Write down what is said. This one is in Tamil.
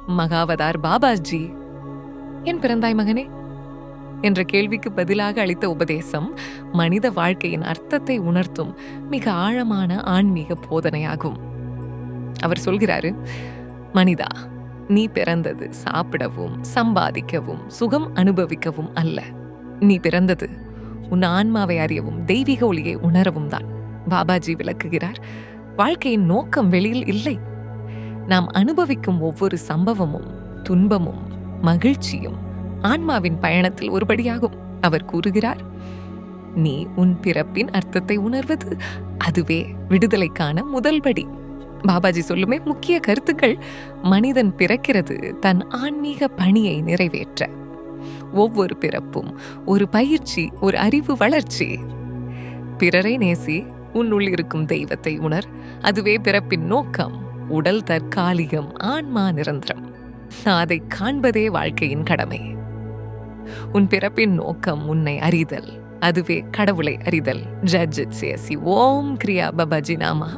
மகாவதார் பாபாஜி. ஏன் பிறந்தாய் மகனே என்ற கேள்விக்கு பதிலாக அளித்த உபதேசம் மனித வாழ்க்கையின் அர்த்தத்தை உணர்த்தும் மிக ஆழமான ஆன்மீக போதனையாகும். அவர் சொல்கிறாரு, மனிதா, நீ பிறந்தது சாப்பிடவும் சம்பாதிக்கவும் சுகம் அனுபவிக்கவும் அல்ல. நீ பிறந்தது உன் ஆன்மாவை அறியவும் தெய்வீக ஒளியை உணரவும் தான். பாபாஜி விளக்குகிறார், வாழ்க்கையின் நோக்கம் வெளியில் இல்லை. நாம் அனுபவிக்கும் ஒவ்வொரு சம்பவமும் துன்பமும் மகிழ்ச்சியும் ஆன்மாவின் பயணத்தில் ஒருபடியாகும். அவர் கூறுகிறார், நீ உன் பிறப்பின் அர்த்தத்தை உணர்வது அதுவே விடுதலைக்கான முதல் படி. பாபாஜி சொல்லுமே முக்கிய கருத்துக்கள்: மனிதன் பிறக்கிறது தன் ஆன்மீக பணியை நிறைவேற்ற. ஒவ்வொரு பிறப்பும் ஒரு பயிற்சி, ஒரு அறிவு வளர்ச்சி. பிறரை நேசி, உன்னுள் இருக்கும் தெய்வத்தை உணர். அதுவே பிறப்பின் நோக்கம். உடல் தற்காலிகம், ஆன்மா நிரந்தரம். அதை காண்பதே வாழ்க்கையின் கடமை. உன் பிறப்பின் நோக்கம் உன்னை அறிதல், அதுவே கடவுளை அறிதல். ஜட்ஜித் சேசி ஓம் கிரியா பாபாஜி நாமா.